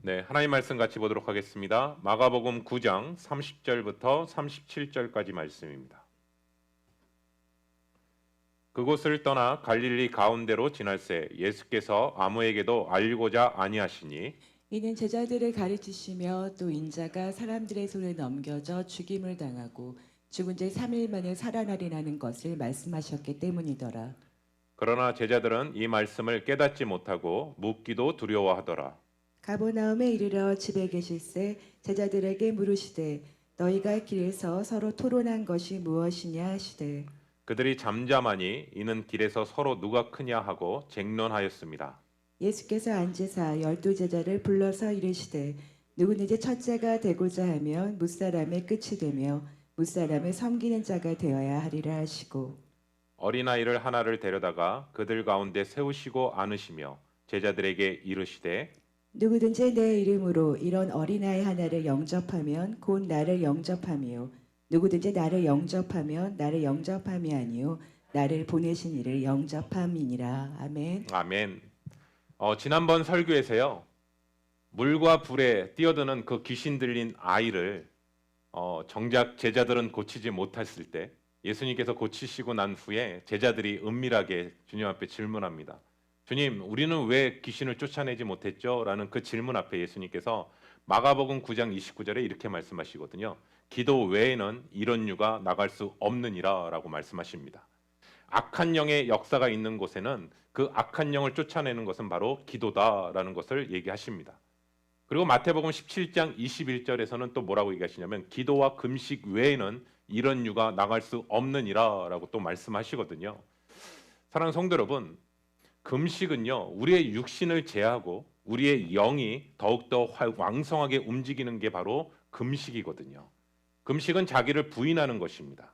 네, 하나님 말씀 같이 보도록 하겠습니다. 마가복음 9장 30절부터 37절까지 말씀입니다. 그곳을 떠나 갈릴리 가운데로 지날새 예수께서 아무에게도 알리고자 아니하시니 이는 제자들을 가르치시며 또 인자가 사람들의 손에 넘겨져 죽임을 당하고 죽은 지 3일 만에 살아나리라는 것을 말씀하셨기 때문이더라. 그러나 제자들은 이 말씀을 깨닫지 못하고 묻기도 두려워하더라. 가버나움에 이르러 집에 계실새 제자들에게 물으시되 너희가 길에서 서로 토론한 것이 무엇이냐 하시되 그들이 잠잠하니 이는 길에서 서로 누가 크냐 하고 쟁론하였습니다. 예수께서 앉으사 12제자를 불러서 이르시되 누구든지 첫째가 되고자 하면 무사람의 끝이 되며 무사람을 섬기는 자가 되어야 하리라 하시고 어린아이를 하나를 데려다가 그들 가운데 세우시고 안으시며 제자들에게 이르시되 누구든지 내 이름으로 이런 어린아이 하나를 영접하면 곧 나를 영접함이요 누구든지 나를 영접하면 나를 영접함이 아니요 나를 보내신 이를 영접함이니라. 아멘. 아멘. 지난번 설교에서요. 물과 불에 뛰어드는 그 귀신 들린 아이를 정작 제자들은 고치지 못했을 때 예수님께서 고치시고 난 후에 제자들이 은밀하게 주님 앞에 질문합니다. 주님, 우리는 왜 귀신을 쫓아내지 못했죠? 라는 그 질문 앞에 예수님께서 마가복음 9장 29절에 이렇게 말씀하시거든요. 기도 외에는 이런 유가 나갈 수 없느니라 라고 말씀하십니다. 악한 영의 역사가 있는 곳에는 그 악한 영을 쫓아내는 것은 바로 기도다라는 것을 얘기하십니다. 그리고 마태복음 17장 21절에서는 또 뭐라고 얘기하시냐면 기도와 금식 외에는 이런 유가 나갈 수 없느니라라고 또 말씀하시거든요. 사랑하는 성도 여러분, 금식은요 우리의 육신을 제하고 우리의 영이 더욱더 왕성하게 움직이는 게 바로 금식이거든요. 금식은 자기를 부인하는 것입니다.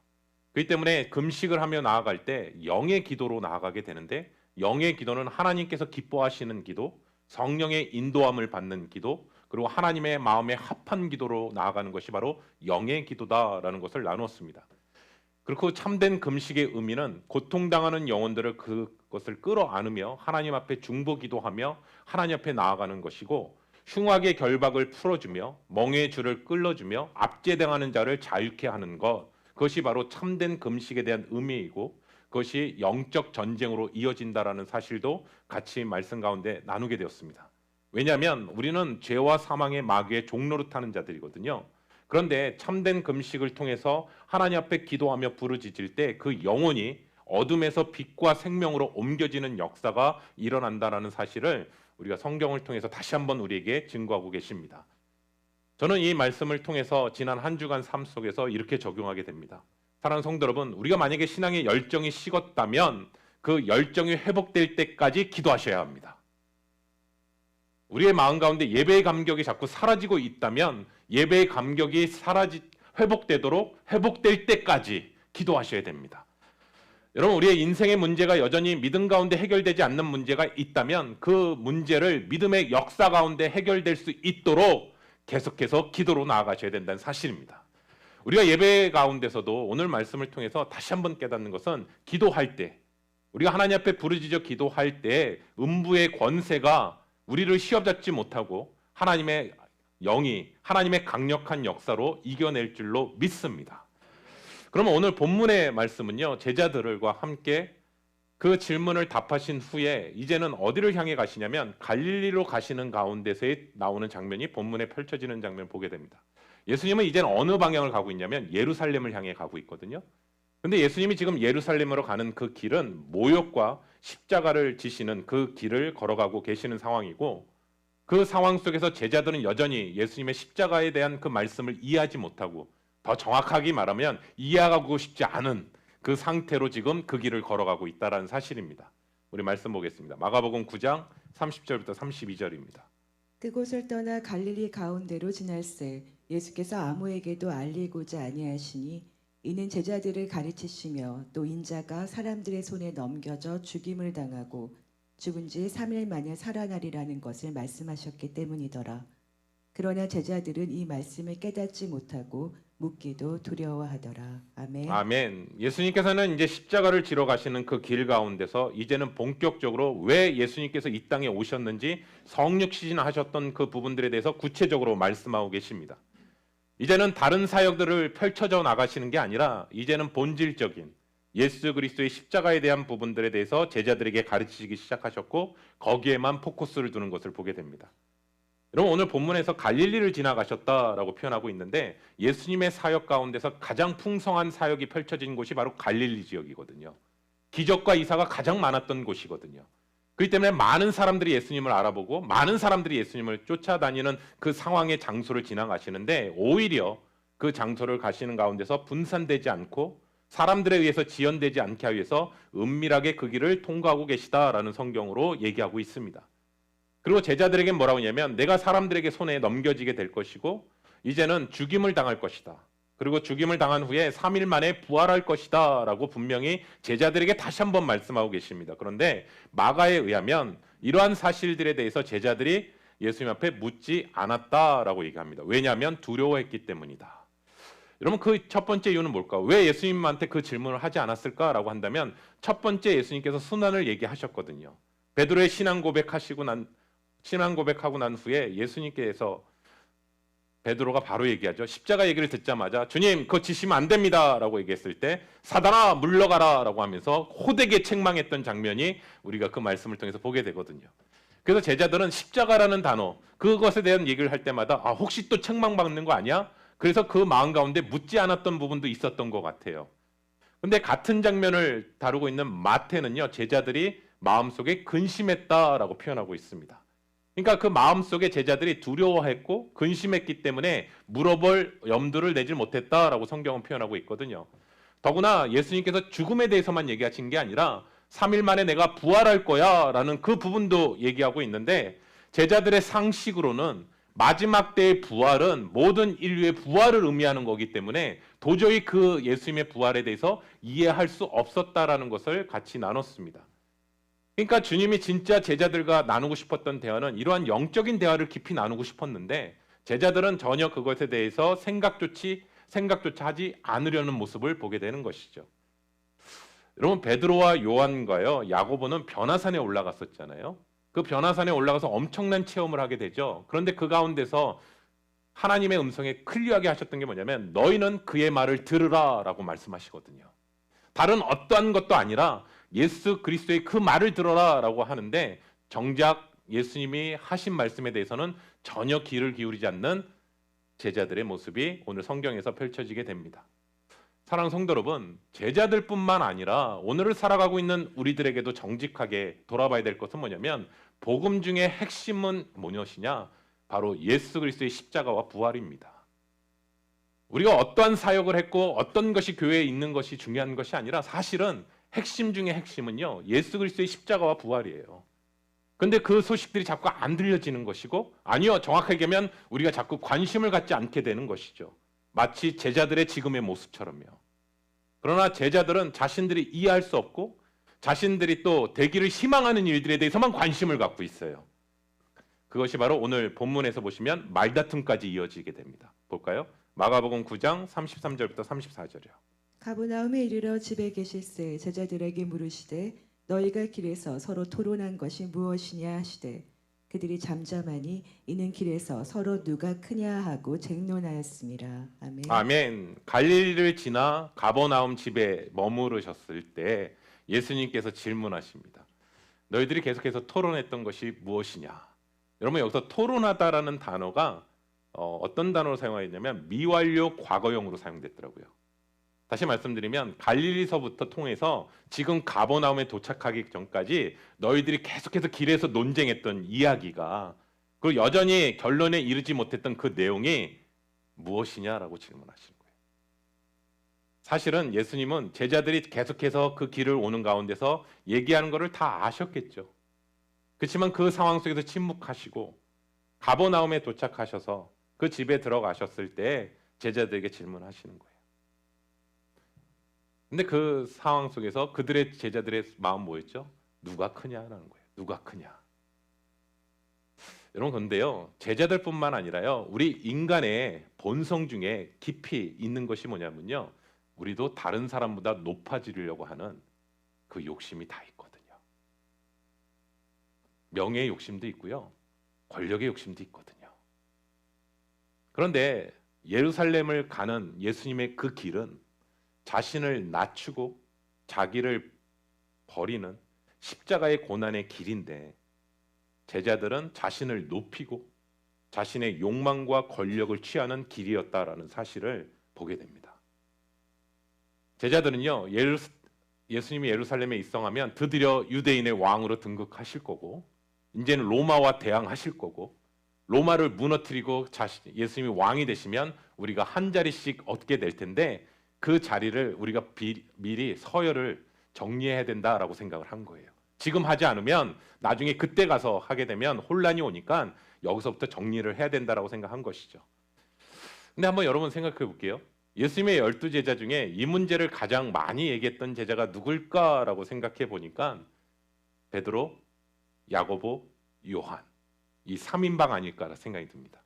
그렇기 때문에 금식을 하며 나아갈 때 영의 기도로 나아가게 되는데 영의 기도는 하나님께서 기뻐하시는 기도, 성령의 인도함을 받는 기도, 그리고 하나님의 마음에 합한 기도로 나아가는 것이 바로 영의 기도다라는 것을 나누었습니다. 그리고 참된 금식의 의미는 고통당하는 영혼들을 그것을 끌어안으며 하나님 앞에 중보기도하며 하나님 앞에 나아가는 것이고 흉악의 결박을 풀어주며 멍에의 줄을 끌어주며 압제당하는 자를 자유케 하는 것, 그것이 바로 참된 금식에 대한 의미이고 그것이 영적 전쟁으로 이어진다라는 사실도 같이 말씀 가운데 나누게 되었습니다. 왜냐하면 우리는 죄와 사망의 마귀의 종로를 타는 자들이거든요. 그런데 참된 금식을 통해서 하나님 앞에 기도하며 부르짖을 때 그 영혼이 어둠에서 빛과 생명으로 옮겨지는 역사가 일어난다라는 사실을 우리가 성경을 통해서 다시 한번 우리에게 증거하고 계십니다. 저는 이 말씀을 통해서 지난 한 주간 삶 속에서 이렇게 적용하게 됩니다. 사랑하는 성도 여러분, 우리가 만약에 신앙의 열정이 식었다면 그 열정이 회복될 때까지 기도하셔야 합니다. 우리의 마음 가운데 예배의 감격이 자꾸 사라지고 있다면 예배의 감격이 회복되도록 회복될 때까지 기도하셔야 됩니다. 여러분, 우리의 인생의 문제가 여전히 믿음 가운데 해결되지 않는 문제가 있다면 그 문제를 믿음의 역사 가운데 해결될 수 있도록 계속해서 기도로 나아가셔야 된다는 사실입니다. 우리가 예배 가운데서도 오늘 말씀을 통해서 다시 한번 깨닫는 것은 기도할 때 우리가 하나님 앞에 부르짖어 기도할 때 음부의 권세가 우리를 시험잡지 못하고 하나님의 영이 하나님의 강력한 역사로 이겨낼 줄로 믿습니다. 그러면 오늘 본문의 말씀은요, 제자들과 함께 그 질문을 답하신 후에 이제는 어디를 향해 가시냐면 갈릴리로 가시는 가운데서 나오는 장면이 본문에 펼쳐지는 장면을 보게 됩니다. 예수님은 이제는 어느 방향을 가고 있냐면 예루살렘을 향해 가고 있거든요. 근데 예수님이 지금 예루살렘으로 가는 그 길은 모욕과 십자가를 지시는 그 길을 걸어가고 계시는 상황이고 그 상황 속에서 제자들은 여전히 예수님의 십자가에 대한 그 말씀을 이해하지 못하고 더 정확하게 말하면 이해하고 싶지 않은 그 상태로 지금 그 길을 걸어가고 있다는 사실입니다. 우리 말씀 보겠습니다. 마가복음 9장 30절부터 32절입니다. 그곳을 떠나 갈릴리 가운데로 지날새 예수께서 아무에게도 알리고자 아니하시니 이는 제자들을 가르치시며 또 인자가 사람들의 손에 넘겨져 죽임을 당하고 죽은 지 3일 만에 살아나리라는 것을 말씀하셨기 때문이더라. 그러나 제자들은 이 말씀을 깨닫지 못하고 묻기도 두려워하더라. 아멘. 아멘. 예수님께서는 이제 십자가를 지러 가시는 그 길 가운데서 이제는 본격적으로 왜 예수님께서 이 땅에 오셨는지 성육신하셨던 그 부분들에 대해서 구체적으로 말씀하고 계십니다. 이제는 다른 사역들을 펼쳐져 나가시는 게 아니라 이제는 본질적인 예수 그리스도의 십자가에 대한 부분들에 대해서 제자들에게 가르치기 시작하셨고 거기에만 포커스를 두는 것을 보게 됩니다. 여러분 오늘 본문에서 갈릴리를 지나가셨다라고 표현하고 있는데 예수님의 사역 가운데서 가장 풍성한 사역이 펼쳐진 곳이 바로 갈릴리 지역이거든요. 기적과 이사가 가장 많았던 곳이거든요. 그렇기 때문에 많은 사람들이 예수님을 알아보고 많은 사람들이 예수님을 쫓아다니는 그 상황의 장소를 지나가시는데 오히려 그 장소를 가시는 가운데서 분산되지 않고 사람들에 의해서 지연되지 않게 하기 위해서 은밀하게 그 길을 통과하고 계시다라는 성경으로 얘기하고 있습니다. 그리고 제자들에게 뭐라고 하냐면 내가 사람들에게 손에 넘겨지게 될 것이고 이제는 죽임을 당할 것이다. 그리고 죽임을 당한 후에 3일 만에 부활할 것이다 라고 분명히 제자들에게 다시 한번 말씀하고 계십니다. 그런데 마가에 의하면 이러한 사실들에 대해서 제자들이 예수님 앞에 묻지 않았다라고 얘기합니다. 왜냐하면 두려워했기 때문이다. 여러분 그 첫 번째 이유는 뭘까? 왜 예수님한테 그 질문을 하지 않았을까라고 한다면 첫 번째 예수님께서 순환을 얘기하셨거든요. 베드로의 신앙 고백하고 난 후에 예수님께서 베드로가 바로 얘기하죠. 십자가 얘기를 듣자마자 주님 그거 지시면 안 됩니다 라고 얘기했을 때 사단아 물러가라 라고 하면서 호되게 책망했던 장면이 우리가 그 말씀을 통해서 보게 되거든요. 그래서 제자들은 십자가라는 단어 그것에 대한 얘기를 할 때마다 혹시 또 책망받는 거 아니야? 그래서 그 마음 가운데 묻지 않았던 부분도 있었던 것 같아요. 근데 같은 장면을 다루고 있는 마태는요. 제자들이 마음속에 근심했다라고 표현하고 있습니다. 그러니까 그 마음속에 제자들이 두려워했고 근심했기 때문에 물어볼 염두를 내질 못했다라고 성경은 표현하고 있거든요. 더구나 예수님께서 죽음에 대해서만 얘기하신 게 아니라 3일 만에 내가 부활할 거야 라는 그 부분도 얘기하고 있는데 제자들의 상식으로는 마지막 때의 부활은 모든 인류의 부활을 의미하는 거기 때문에 도저히 그 예수님의 부활에 대해서 이해할 수 없었다라는 것을 같이 나눴습니다. 그러니까 주님이 진짜 제자들과 나누고 싶었던 대화는 이러한 영적인 대화를 깊이 나누고 싶었는데 제자들은 전혀 그것에 대해서 생각조차 하지 않으려는 모습을 보게 되는 것이죠. 여러분 베드로와 요한과요 야고보는 변화산에 올라갔었잖아요. 그 변화산에 올라가서 엄청난 체험을 하게 되죠. 그런데 그 가운데서 하나님의 음성에 클리어하게 하셨던 게 뭐냐면 너희는 그의 말을 들으라라고 말씀하시거든요. 다른 어떠한 것도 아니라 예수 그리스도의 그 말을 들어라라고 하는데 정작 예수님이 하신 말씀에 대해서는 전혀 귀를 기울이지 않는 제자들의 모습이 오늘 성경에서 펼쳐지게 됩니다. 사랑하는 성도 여러분, 제자들뿐만 아니라 오늘을 살아가고 있는 우리들에게도 정직하게 돌아봐야 될 것은 뭐냐면 복음 중에 핵심은 무엇이냐? 바로 예수 그리스도의 십자가와 부활입니다. 우리가 어떠한 사역을 했고 어떤 것이 교회에 있는 것이 중요한 것이 아니라 사실은 핵심 중에 핵심은요. 예수 그리스도의 십자가와 부활이에요. 근데 그 소식들이 자꾸 안 들려지는 것이고 아니요. 정확하게 얘기하면 우리가 자꾸 관심을 갖지 않게 되는 것이죠. 마치 제자들의 지금의 모습처럼요. 그러나 제자들은 자신들이 이해할 수 없고 자신들이 또 되기를 희망하는 일들에 대해서만 관심을 갖고 있어요. 그것이 바로 오늘 본문에서 보시면 말다툼까지 이어지게 됩니다. 볼까요? 마가복음 9장 33절부터 34절이요. 가버나움에 이르러 집에 계실새 제자들에게 물으시되 너희가 길에서 서로 토론한 것이 무엇이냐 하시되 그들이 잠잠하니 이는 길에서 서로 누가 크냐 하고 쟁론하였습니다. 아멘. 아멘. 갈릴리를 지나 가버나움 집에 머무르셨을 때 예수님께서 질문하십니다. 너희들이 계속해서 토론했던 것이 무엇이냐? 여러분 여기서 토론하다라는 단어가 어떤 단어로 사용하였냐면 미완료 과거형으로 사용됐더라고요. 다시 말씀드리면 갈릴리서부터 통해서 지금 가버나움에 도착하기 전까지 너희들이 계속해서 길에서 논쟁했던 이야기가 그리고 여전히 결론에 이르지 못했던 그 내용이 무엇이냐라고 질문하시는 거예요. 사실은 예수님은 제자들이 계속해서 그 길을 오는 가운데서 얘기하는 것을 다 아셨겠죠. 그렇지만 그 상황 속에서 침묵하시고 가버나움에 도착하셔서 그 집에 들어가셨을 때 제자들에게 질문하시는 거예요. 근데 그 상황 속에서 그들의 제자들의 마음 뭐였죠? 누가 크냐라는 거예요. 누가 크냐. 여러분 그런데요, 제자들뿐만 아니라요, 우리 인간의 본성 중에 깊이 있는 것이 뭐냐면요, 우리도 다른 사람보다 높아지려고 하는 그 욕심이 다 있거든요. 명예의 욕심도 있고요, 권력의 욕심도 있거든요. 그런데 예루살렘을 가는 예수님의 그 길은 자신을 낮추고 자기를 버리는 십자가의 고난의 길인데, 제자들은 자신을 높이고 자신의 욕망과 권력을 취하는 길이었다라는 사실을 보게 됩니다. 제자들은요, 예수님이 예루살렘에 입성하면 드디어 유대인의 왕으로 등극하실 거고, 이제는 로마와 대항하실 거고, 로마를 무너뜨리고 예수님이 왕이 되시면 우리가 한 자리씩 얻게 될 텐데, 그 자리를 우리가 미리 서열을 정리해야 된다라고 생각을 한 거예요. 지금 하지 않으면 나중에 그때 가서 하게 되면 혼란이 오니까 여기서부터 정리를 해야 된다라고 생각한 것이죠. 근데 한번 여러분 생각해 볼게요. 예수님의 12제자 중에 이 문제를 가장 많이 얘기했던 제자가 누굴까라고 생각해 보니까 베드로, 야고보, 요한, 이 3인방 아닐까라 생각이 듭니다.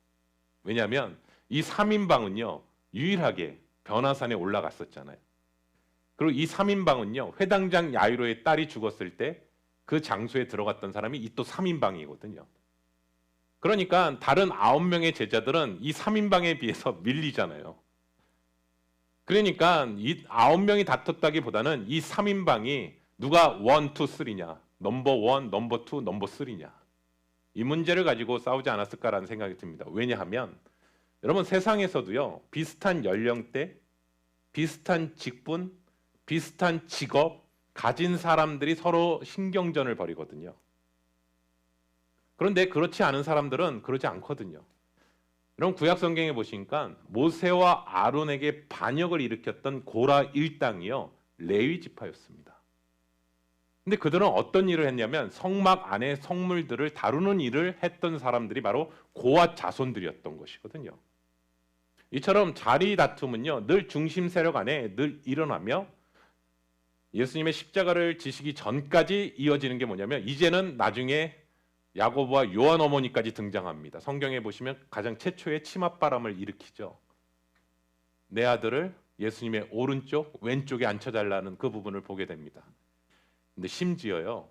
왜냐하면 이 3인방은요, 유일하게 변화산에 올라갔었잖아요. 그리고 이 3인방은요, 회당장 야이로의 딸이 죽었을 때 그 장소에 들어갔던 사람이 이 또 3인방이거든요. 그러니까 다른 9명의 제자들은 이 3인방에 비해서 밀리잖아요. 그러니까 이 9명이 다퉜다기보다는 이 3인방이 누가 1, 2, 3냐, 넘버 1, 넘버 2, 넘버 3냐, 이 문제를 가지고 싸우지 않았을까라는 생각이 듭니다. 왜냐하면 여러분, 세상에서도요, 비슷한 연령대, 비슷한 직분, 비슷한 직업 가진 사람들이 서로 신경전을 벌이거든요. 그런데 그렇지 않은 사람들은 그러지 않거든요. 여러분, 구약 성경에 보시니까 모세와 아론에게 반역을 일으켰던 고라 일당이요, 레위 지파였습니다. 근데 그들은 어떤 일을 했냐면 성막 안의 성물들을 다루는 일을 했던 사람들이 바로 고앗 자손들이었던 것이거든요. 이처럼 자리 다툼은요, 늘 중심 세력 안에 늘 일어나며 예수님의 십자가를 지시기 전까지 이어지는 게 뭐냐면, 이제는 나중에 야고보와 요한 어머니까지 등장합니다. 성경에 보시면 가장 최초의 치맛바람을 일으키죠. 내 아들을 예수님의 오른쪽, 왼쪽에 앉혀달라는 그 부분을 보게 됩니다. 근데 심지어요,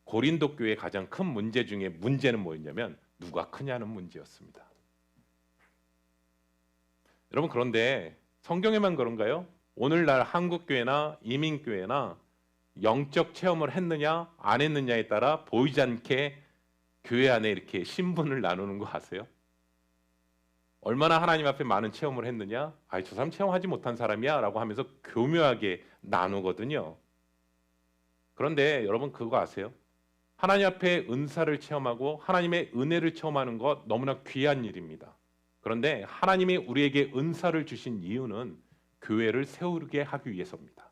고린도 교회의 가장 큰 문제 중에 문제는 뭐였냐면 누가 크냐는 문제였습니다. 여러분, 그런데 성경에만 그런가요? 오늘날 한국교회나 이민교회나 영적 체험을 했느냐 안 했느냐에 따라 보이지 않게 교회 안에 이렇게 신분을 나누는 거 아세요? 얼마나 하나님 앞에 많은 체험을 했느냐? 아이, 저 사람 체험하지 못한 사람이야 라고 하면서 교묘하게 나누거든요. 그런데 여러분, 그거 아세요? 하나님 앞에 은사를 체험하고 하나님의 은혜를 체험하는 것 너무나 귀한 일입니다. 그런데 하나님이 우리에게 은사를 주신 이유는 교회를 세우게 하기 위해서입니다.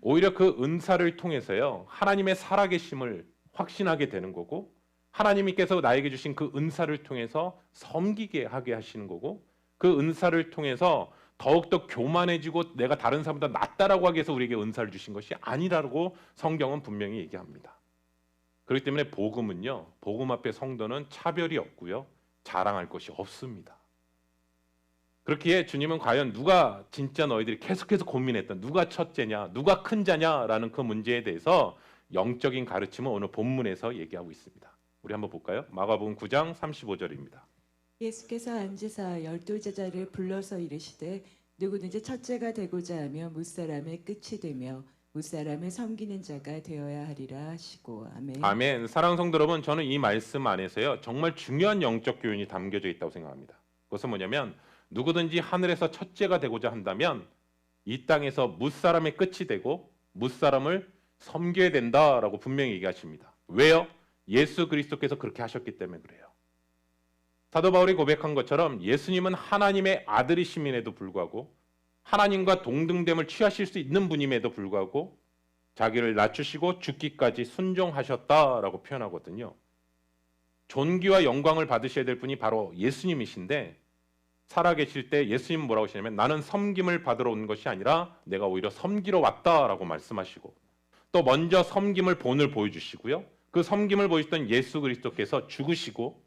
오히려 그 은사를 통해서요, 하나님의 살아계심을 확신하게 되는 거고, 하나님께서 나에게 주신 그 은사를 통해서 섬기게 하게 하시는 거고, 그 은사를 통해서 더욱더 교만해지고 내가 다른 사람보다 낫다라고 하기 위해서 우리에게 은사를 주신 것이 아니라고 성경은 분명히 얘기합니다. 그렇기 때문에 복음은요, 복음 앞에 성도는 차별이 없고요, 자랑할 것이 없습니다. 그렇기에 주님은 과연 누가 진짜 너희들이 계속해서 고민했던 누가 첫째냐, 누가 큰 자냐라는 그 문제에 대해서 영적인 가르침을 오늘 본문에서 얘기하고 있습니다. 우리 한번 볼까요? 마가복음 9장 35절입니다. 예수께서 앉으사 12제자를 불러서 이르시되 누구든지 첫째가 되고자 하며 무사람의 끝이 되며 무사람을 섬기는 자가 되어야 하리라 하시고. 아멘. 아멘. 사랑하는 성도 여러분, 저는 이 말씀 안에서요, 정말 중요한 영적 교훈이 담겨져 있다고 생각합니다. 그것은 뭐냐면, 누구든지 하늘에서 첫째가 되고자 한다면 이 땅에서 무사람의 끝이 되고 무사람을 섬겨야 된다라고 분명히 얘기하십니다. 왜요? 예수 그리스도께서 그렇게 하셨기 때문에 그래요. 사도 바울이 고백한 것처럼 예수님은 하나님의 아들이심에도 불구하고, 하나님과 동등됨을 취하실 수 있는 분임에도 불구하고 자기를 낮추시고 죽기까지 순종하셨다라고 표현하거든요. 존귀와 영광을 받으셔야 될 분이 바로 예수님이신데, 살아계실 때 예수님은 뭐라고 하시냐면 나는 섬김을 받으러 온 것이 아니라 내가 오히려 섬기러 왔다라고 말씀하시고, 또 먼저 섬김을 본을 보여주시고요, 그 섬김을 보이셨던 예수 그리스도께서 죽으시고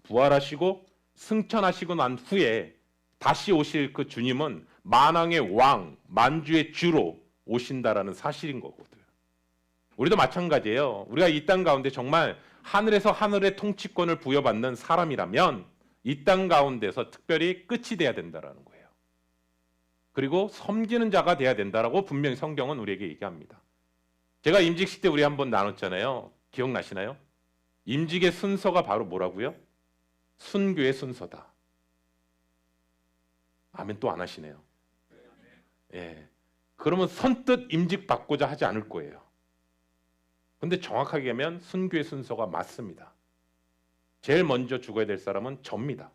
부활하시고 승천하시고 난 후에 다시 오실 그 주님은 만왕의 왕, 만주의 주로 오신다라는 사실인 거거든요. 우리도 마찬가지예요. 우리가 이 땅 가운데 정말 하늘에서 하늘의 통치권을 부여받는 사람이라면 이 땅 가운데서 특별히 끝이 돼야 된다라는 거예요. 그리고 섬기는 자가 돼야 된다라고 분명히 성경은 우리에게 얘기합니다. 제가 임직식 때 우리 한번 나눴잖아요. 기억나시나요? 임직의 순서가 바로 뭐라고요? 순교의 순서다. 아멘 또 안 하시네요. 예. 그러면 선뜻 임직 받고자 하지 않을 거예요. 근데 정확하게 하면 순교의 순서가 맞습니다. 제일 먼저 죽어야 될 사람은 접니다.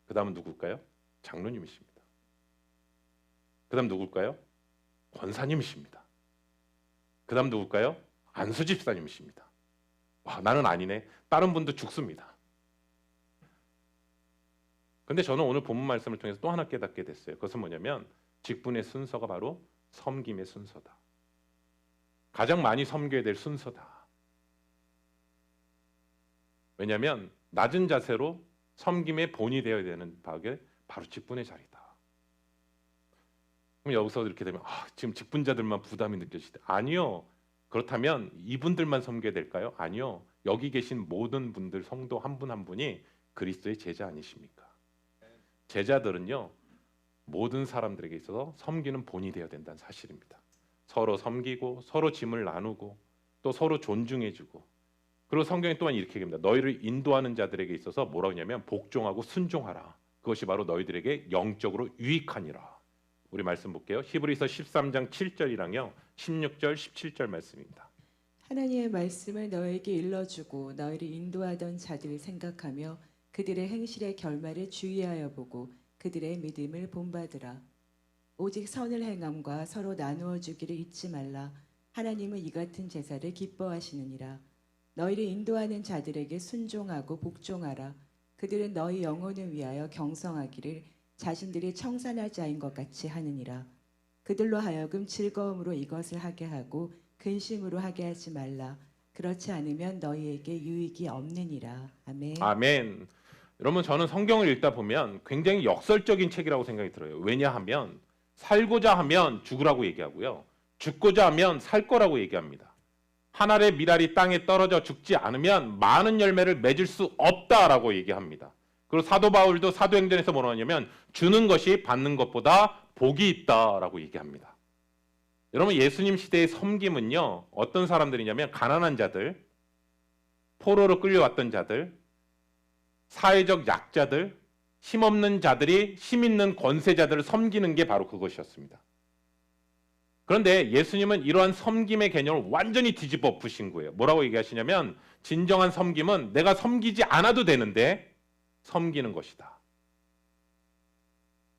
그 다음은 누굴까요? 장로님이십니다. 그 다음 누굴까요? 권사님이십니다. 그 다음 누굴까요? 안수집사님이십니다. 와, 나는 아니네. 다른 분도 죽습니다. 근데 저는 오늘 본문 말씀을 통해서 또 하나 깨닫게 됐어요. 그것은 뭐냐면 직분의 순서가 바로 섬김의 순서다. 가장 많이 섬겨야 될 순서다. 왜냐하면 낮은 자세로 섬김의 본이 되어야 되는 바게 바로 직분의 자리다. 그럼 여기서 이렇게 되면 지금 직분자들만 부담이 느껴지다. 아니요. 그렇다면 이분들만 섬겨야 될까요? 아니요. 여기 계신 모든 분들 성도 한 분 한 분이 그리스도의 제자 아니십니까? 제자들은요. 모든 사람들에게 있어서 섬기는 본이 되어야 된다는 사실입니다. 서로 섬기고 서로 짐을 나누고 또 서로 존중해주고 그리고 성경이 또한 이렇게 얘기합니다. 너희를 인도하는 자들에게 있어서 뭐라고 하냐면 복종하고 순종하라. 그것이 바로 너희들에게 영적으로 유익하니라. 우리 말씀 볼게요. 히브리서 13장 7절이랑요. 16절 17절 말씀입니다. 하나님의 말씀을 너에게 일러주고 너희를 인도하던 자들을 생각하며 그들의 행실의 결말을 주의하여 보고 그들의 믿음을 본받으라. 오직 선을 행함과 서로 나누어 주기를 잊지 말라. 하나님은 이 같은 제사를 기뻐하시느니라. 너희를 인도하는 자들에게 순종하고 복종하라. 그들은 너희 영혼을 위하여 경성하기를 자신들이 청산할 자인 것 같이 하느니라. 그들로 하여금 즐거움으로 이것을 하게 하고 근심으로 하게 하지 말라. 그렇지 않으면 너희에게 유익이 없느니라. 아멘. 아멘. 여러분 저는 성경을 읽다 보면 굉장히 역설적인 책이라고 생각이 들어요. 왜냐하면 살고자 하면 죽으라고 얘기하고요. 죽고자 하면 살 거라고 얘기합니다. 한 알의 밀알이 땅에 떨어져 죽지 않으면 많은 열매를 맺을 수 없다라고 얘기합니다. 그리고 사도 바울도 사도행전에서 뭐라고 하냐면 주는 것이 받는 것보다 복이 있다라고 얘기합니다. 여러분 예수님 시대의 섬김은요. 어떤 사람들이냐면 가난한 자들, 포로로 끌려왔던 자들, 사회적 약자들, 힘없는 자들이 힘 있는 권세자들을 섬기는 게 바로 그것이었습니다. 그런데 예수님은 이러한 섬김의 개념을 완전히 뒤집어 엎으신 거예요. 뭐라고 얘기하시냐면 진정한 섬김은 내가 섬기지 않아도 되는데 섬기는 것이다.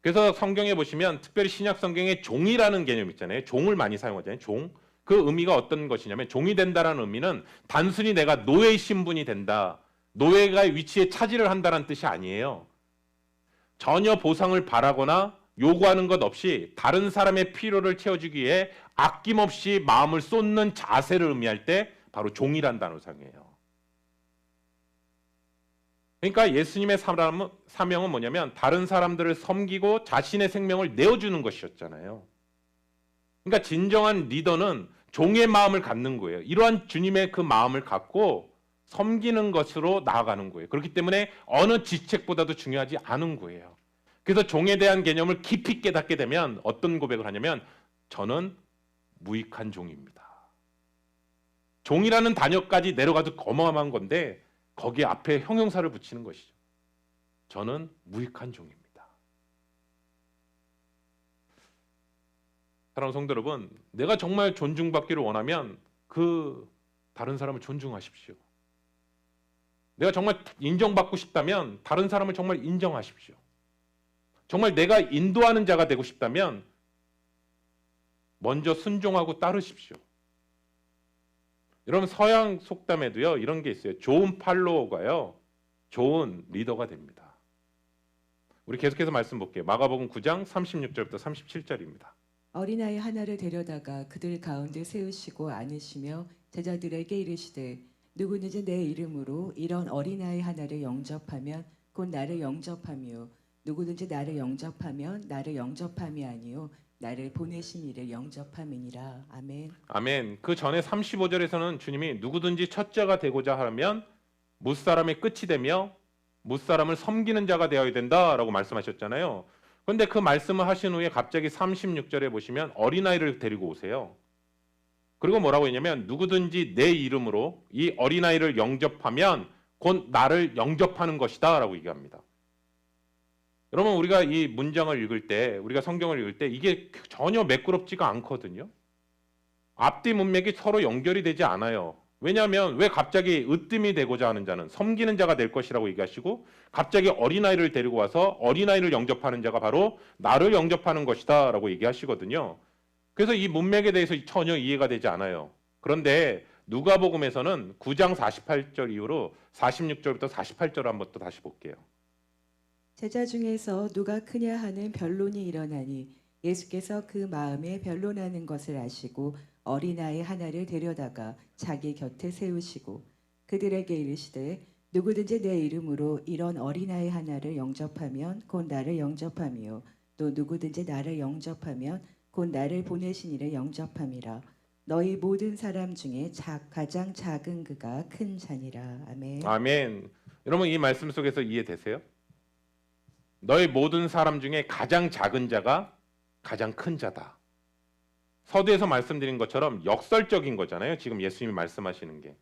그래서 성경에 보시면 특별히 신약 성경에 종이라는 개념 있잖아요. 종을 많이 사용하잖아요. 종. 그 의미가 어떤 것이냐면 종이 된다라는 의미는 단순히 내가 노예 신분이 된다. 노예가의 위치에 차지를 한다는 뜻이 아니에요. 전혀 보상을 바라거나 요구하는 것 없이 다른 사람의 필요를 채워주기 위해 아낌없이 마음을 쏟는 자세를 의미할 때 바로 종이란 단어를 사용해요. 그러니까 예수님의 사명은 뭐냐면 다른 사람들을 섬기고 자신의 생명을 내어주는 것이었잖아요. 그러니까 진정한 리더는 종의 마음을 갖는 거예요. 이러한 주님의 그 마음을 갖고 섬기는 것으로 나아가는 거예요. 그렇기 때문에 어느 지책보다도 중요하지 않은 거예요. 그래서 종에 대한 개념을 깊이 깨닫게 되면 어떤 고백을 하냐면 저는 무익한 종입니다. 종이라는 단어까지 내려가도 어마어마한 건데 거기에 앞에 형용사를 붙이는 것이죠. 저는 무익한 종입니다. 사랑하는 성도 여러분, 내가 정말 존중받기를 원하면 그 다른 사람을 존중하십시오. 내가 정말 인정받고 싶다면 다른 사람을 정말 인정하십시오. 정말 내가 인도하는 자가 되고 싶다면 먼저 순종하고 따르십시오. 여러분 서양 속담에도요 이런 게 있어요. 좋은 팔로워가요 좋은 리더가 됩니다. 우리 계속해서 말씀 볼게요. 마가복음 9장 36절부터 37절입니다. 어린아이 하나를 데려다가 그들 가운데 세우시고 안으시며 제자들에게 이르시되 누구든지 내 이름으로 이런 어린아이 하나를 영접하면 곧 나를 영접하며 누구든지 나를 영접하면 나를 영접함이 아니요 나를 보내신 이를 영접함이니라. 아멘. 아멘. 그 전에 35절에서는 주님이 누구든지 첫째가 되고자 하면 무사람의 끝이 되며 무사람을 섬기는 자가 되어야 된다라고 말씀하셨잖아요. 그런데 그 말씀을 하신 후에 갑자기 36절에 보시면 어린아이를 데리고 오세요. 그리고 뭐라고 했냐면 누구든지 내 이름으로 이 어린아이를 영접하면 곧 나를 영접하는 것이다 라고 얘기합니다. 여러분, 우리가 이 문장을 읽을 때, 우리가 성경을 읽을 때 이게 전혀 매끄럽지가 않거든요. 앞뒤 문맥이 서로 연결이 되지 않아요. 왜냐하면 왜 갑자기 으뜸이 되고자 하는 자는 섬기는 자가 될 것이라고 얘기하시고 갑자기 어린아이를 데리고 와서 어린아이를 영접하는 자가 바로 나를 영접하는 것이다 라고 얘기하시거든요. 그래서 이 문맥에 대해서 전혀 이해가 되지 않아요. 그런데 누가복음에서는 9장 48절 이후로 46절부터 48절을 한번 또 다시 볼게요. 제자 중에서 누가 크냐 하는 변론이 일어나니 예수께서 그 마음에 변론하는 것을 아시고 어린아이 하나를 데려다가 자기 곁에 세우시고 그들에게 이르시되 누구든지 내 이름으로 이런 어린아이 하나를 영접하면 곧 나를 영접하며 또 누구든지 나를 영접하면 곧 나를 보내신 이를 영접함이라. 너희 모든 사람 중에 가장 작은 그가 큰 자니라. 아멘. 아멘. 여러분, 이 말씀 속에서 이해되세요? 너희 모든 사람 중에 가장 작은 자가 가장 큰 자다. 서두에서 말씀드린 것처럼 역설적인 거잖아요. 지금 예수님이 말씀하시는 게.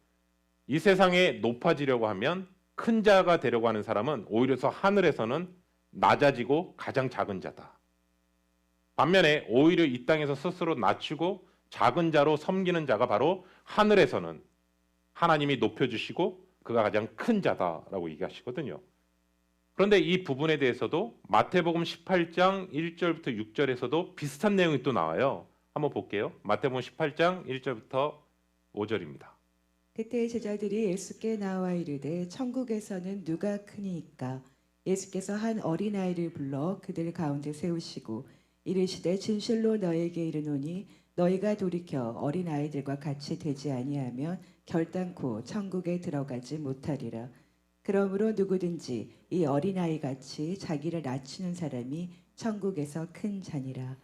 이 세상에 높아지려고 하면 큰 자가 되려고 하는 사람은 오히려 하늘에서는 낮아지고 가장 작은 자다. 반면에 오히려 이 땅에서 스스로 낮추고 작은 자로 섬기는 자가 바로 하늘에서는 하나님이 높여주시고 그가 가장 큰 자다라고 얘기하시거든요. 그런데 이 부분에 대해서도 마태복음 18장 1절부터 6절에서도 비슷한 내용이 또 나와요. 한번 볼게요. 마태복음 18장 1절부터 5절입니다. 그때 제자들이 예수께 나와 이르되 천국에서는 누가 크니이까? 예수께서 한 어린아이를 불러 그들 가운데 세우시고 이르시되 진실로 너에게 이르노니 너희가 돌이켜 어린아이들과 같이 되지 아니하면 결단코 천국에 들어가지 못하리라. 그러므로 누구든지 이 어린아이 같이 자기를 낮추는 사람이 천국에서 큰 자니라.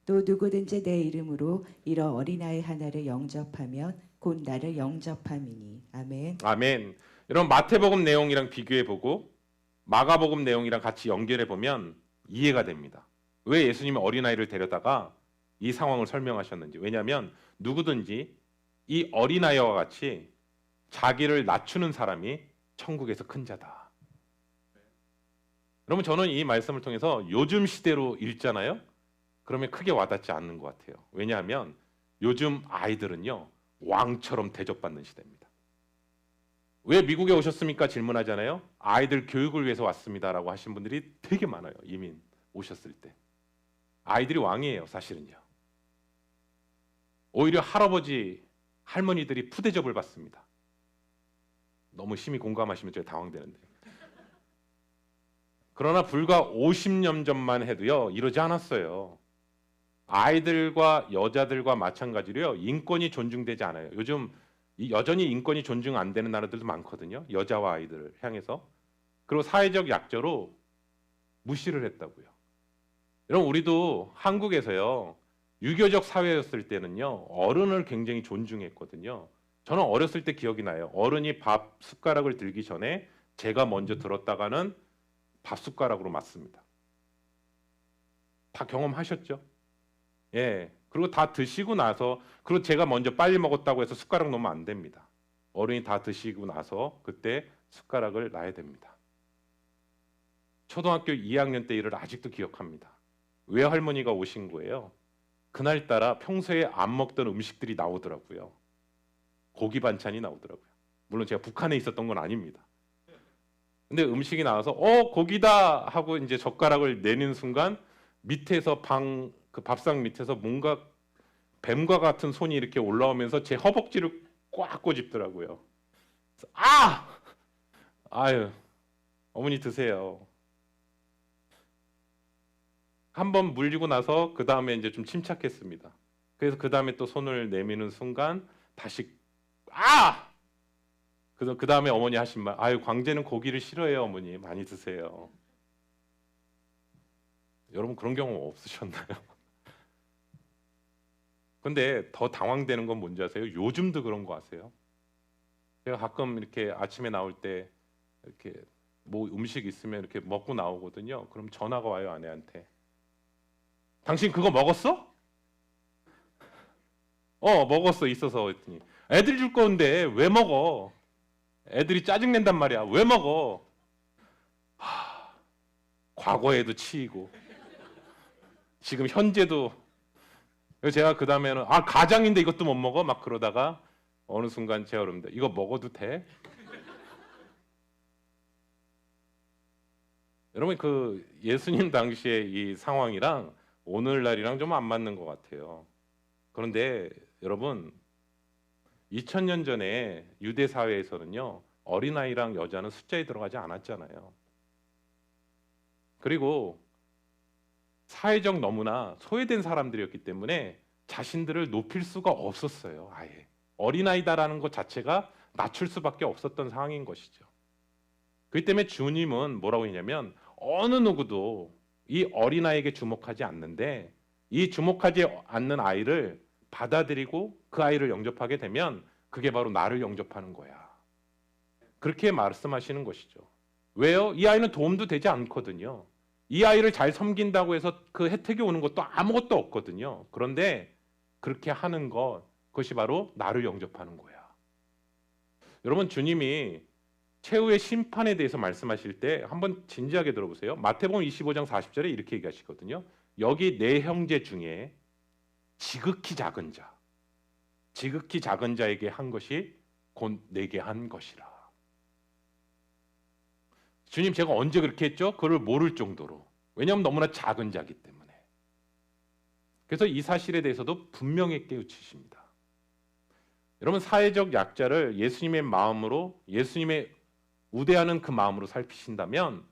또 누구든지 내 이름으로 이런 어린아이 하나를 영접하면 곧 나를 영접함이니. 아멘. 아멘. 여러분, 마태복음 내용이랑 비교해 보고 마가복음 내용이랑 같이 연결해 보면 이해가 됩니다. 왜 예수님이 어린아이를 데려다가 이 상황을 설명하셨는지. 왜냐하면 누구든지 이 어린아이와 같이 자기를 낮추는 사람이 천국에서 큰 자다. 여러분, 저는 이 말씀을 통해서 요즘 시대로 읽잖아요. 그러면 크게 와닿지 않는 것 같아요. 왜냐하면 요즘 아이들은요, 왕처럼 대접받는 시대입니다. 왜 미국에 오셨습니까? 질문하잖아요. 아이들 교육을 위해서 왔습니다라고 하신 분들이 되게 많아요. 이민 오셨을 때. 아이들이 왕이에요, 사실은요. 오히려 할아버지, 할머니들이 푸대접을 받습니다. 너무 심히 공감하시면 제가 당황되는데. 그러나 불과 50년 전만 해도요, 이러지 않았어요. 아이들과 여자들과 마찬가지로요, 인권이 존중되지 않아요. 요즘 여전히 인권이 존중 안 되는 나라들도 많거든요. 여자와 아이들을 향해서. 그리고 사회적 약자로 무시를 했다고요. 여러분, 우리도 한국에서요, 유교적 사회였을 때는요, 어른을 굉장히 존중했거든요. 저는 어렸을 때 기억이 나요. 어른이 밥 숟가락을 들기 전에 제가 먼저 들었다가는 밥 숟가락으로 맞습니다. 다 경험하셨죠? 예. 그리고 다 드시고 나서, 그리고 제가 먼저 빨리 먹었다고 해서 숟가락 놓으면 안 됩니다. 어른이 다 드시고 나서 그때 숟가락을 놔야 됩니다. 초등학교 2학년 때 일을 아직도 기억합니다. 외할머니가 오신 거예요. 그날따라 평소에 안 먹던 음식들이 나오더라고요. 고기 반찬이 나오더라고요. 물론 제가 북한에 있었던 건 아닙니다. 근데 음식이 나와서 고기다 하고 이제 젓가락을 내는 순간 밑에서 그 밥상 밑에서 뭔가 뱀과 같은 손이 이렇게 올라오면서 제 허벅지를 꽉 꼬집더라고요. 아유, 어머니 드세요. 한번 물리고 나서 그 다음에 이제 좀 침착했습니다. 그래서 그 다음에 또 손을 내미는 순간 다시 아! 그래서 그 다음에 어머니 하신 말, 아유 광재는 고기를 싫어해요 어머니 많이 드세요. 여러분 그런 경험 없으셨나요? 근데 더 당황되는 건 뭔지 아세요? 요즘도 그런 거 아세요? 제가 가끔 이렇게 아침에 나올 때 이렇게 뭐 음식 있으면 이렇게 먹고 나오거든요. 그럼 전화가 와요 아내한테. 당신 그거 먹었어? 먹었어 있어서 했더니 애들 줄 건데 왜 먹어? 애들이 짜증 낸단 말이야. 왜 먹어? 과거에도 치이고 지금 현재도. 그래서 제가 그 다음에는 가장인데 이것도 못 먹어? 막 그러다가 어느 순간 제가 그럽니다. 이거 먹어도 돼? 여러분 그 예수님 당시의 이 상황이랑 오늘날이랑 좀 안 맞는 것 같아요. 그런데 여러분 2000년 전에 유대 사회에서는요 어린아이랑 여자는 숫자에 들어가지 않았잖아요. 그리고 사회적 너무나 소외된 사람들이었기 때문에 자신들을 높일 수가 없었어요. 아예 어린아이다라는 것 자체가 낮출 수밖에 없었던 상황인 것이죠. 그렇기 때문에 주님은 뭐라고 했냐면 어느 누구도 이 어린아이에게 주목하지 않는데 이 주목하지 않는 아이를 받아들이고 그 아이를 영접하게 되면 그게 바로 나를 영접하는 거야. 그렇게 말씀하시는 것이죠. 왜요? 이 아이는 도움도 되지 않거든요. 이 아이를 잘 섬긴다고 해서 그 혜택이 오는 것도 아무것도 없거든요. 그런데 그렇게 하는 그것이 바로 나를 영접하는 거야. 여러분 주님이 최후의 심판에 대해서 말씀하실 때 한번 진지하게 들어보세요. 마태복음 25장 40절에 이렇게 얘기하시거든요. 여기 내 형제 중에 지극히 작은 자에게 한 것이 곧 내게 한 것이라. 주님 제가 언제 그렇게 했죠? 그를 모를 정도로. 왜냐하면 너무나 작은 자기 때문에. 그래서 이 사실에 대해서도 분명히 깨우치십니다. 여러분 사회적 약자를 예수님의 마음으로 예수님의 우대하는 그 마음으로 살피신다면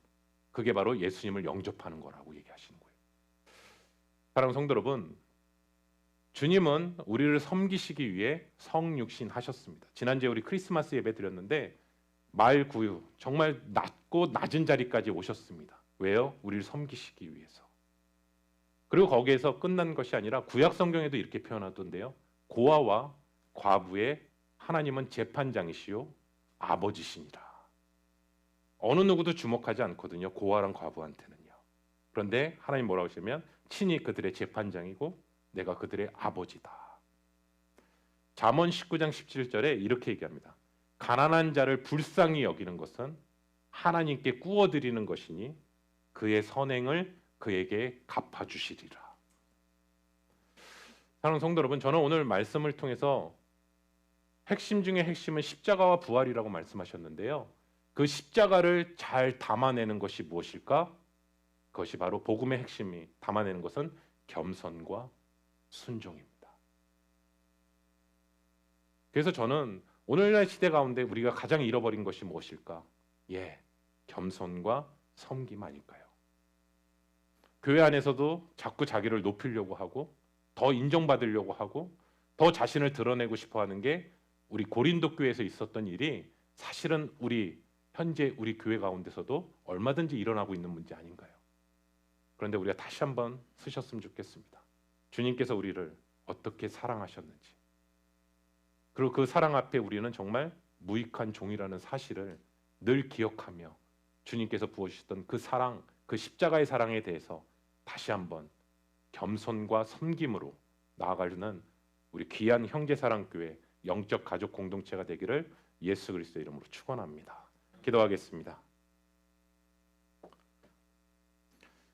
그게 바로 예수님을 영접하는 거라고 얘기하시는 거예요. 사랑하는 성도 여러분, 주님은 우리를 섬기시기 위해 성육신 하셨습니다. 지난주에 우리 크리스마스 예배 드렸는데 말구유 정말 낮고 낮은 자리까지 오셨습니다. 왜요? 우리를 섬기시기 위해서. 그리고 거기에서 끝난 것이 아니라 구약 성경에도 이렇게 표현하던데요. 고아와 과부의 하나님은 재판장이시요 아버지시니라. 어느 누구도 주목하지 않거든요. 고아랑 과부한테는요. 그런데 하나님 뭐라고 하시면 친히 그들의 재판장이고 내가 그들의 아버지다. 잠언 19장 17절에 이렇게 얘기합니다. 가난한 자를 불쌍히 여기는 것은 하나님께 꾸어드리는 것이니 그의 선행을 그에게 갚아주시리라. 사랑하는 성도 여러분, 저는 오늘 말씀을 통해서 핵심 중에 핵심은 십자가와 부활이라고 말씀하셨는데요. 그 십자가를 잘 담아내는 것이 무엇일까? 그것이 바로 복음의 핵심이 담아내는 것은 겸손과 순종입니다. 그래서 저는 오늘날 시대 가운데 우리가 가장 잃어버린 것이 무엇일까? 겸손과 섬김 아닐까요? 교회 안에서도 자꾸 자기를 높이려고 하고 더 인정받으려고 하고 더 자신을 드러내고 싶어하는 게 우리 고린도 교회에서 있었던 일이 사실은 현재 우리 교회 가운데서도 얼마든지 일어나고 있는 문제 아닌가요? 그런데 우리가 다시 한번 쓰셨으면 좋겠습니다. 주님께서 우리를 어떻게 사랑하셨는지, 그리고 그 사랑 앞에 우리는 정말 무익한 종이라는 사실을 늘 기억하며 주님께서 부어주셨던 그 사랑, 그 십자가의 사랑에 대해서 다시 한번 겸손과 섬김으로 나아가는 우리 귀한 형제사랑교회 영적 가족 공동체가 되기를 예수 그리스도의 이름으로 축원합니다. 기도하겠습니다.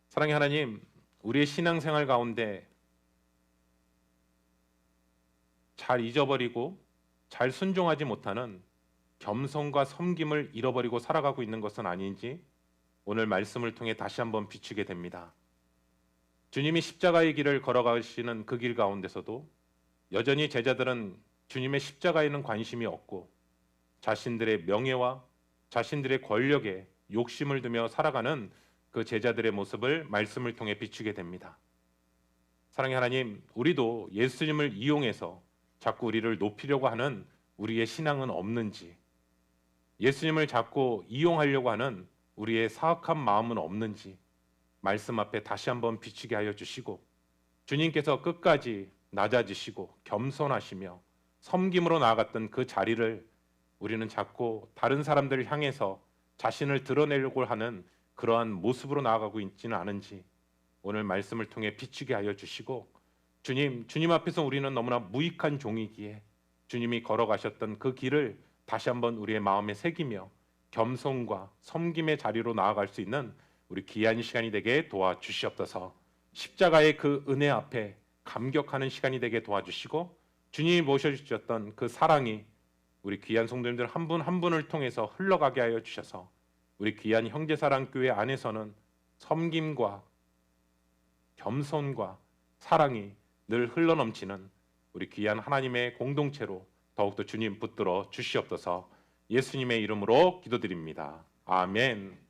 사랑의 하나님, 우리의 신앙생활 가운데 잘 잊어버리고 잘 순종하지 못하는 겸손과 섬김을 잃어버리고 살아가고 있는 것은 아닌지 오늘 말씀을 통해 다시 한번 비추게 됩니다. 주님이 십자가의 길을 걸어가시는 그 길 가운데서도 여전히 제자들은 주님의 십자가에는 관심이 없고 자신들의 명예와 자신들의 권력에 욕심을 두며 살아가는 그 제자들의 모습을 말씀을 통해 비추게 됩니다. 사랑의 하나님, 우리도 예수님을 이용해서 자꾸 우리를 높이려고 하는 우리의 신앙은 없는지, 예수님을 자꾸 이용하려고 하는 우리의 사악한 마음은 없는지 말씀 앞에 다시 한번 비추게 하여 주시고, 주님께서 끝까지 낮아지시고 겸손하시며 섬김으로 나아갔던 그 자리를 우리는 자꾸 다른 사람들을 향해서 자신을 드러내려고 하는 그러한 모습으로 나아가고 있지는 않은지 오늘 말씀을 통해 비추게 하여 주시고, 주님 앞에서 우리는 너무나 무익한 종이기에 주님이 걸어가셨던 그 길을 다시 한번 우리의 마음에 새기며 겸손과 섬김의 자리로 나아갈 수 있는 우리 귀한 시간이 되게 도와주시옵소서. 십자가의 그 은혜 앞에 감격하는 시간이 되게 도와주시고, 주님이 모셔주셨던 그 사랑이 우리 귀한 성도님들 한 분 한 분을 통해서 흘러가게 하여 주셔서 우리 귀한 형제사랑교회 안에서는 섬김과 겸손과 사랑이 늘 흘러넘치는 우리 귀한 하나님의 공동체로 더욱더 주님 붙들어 주시옵소서. 예수님의 이름으로 기도드립니다. 아멘.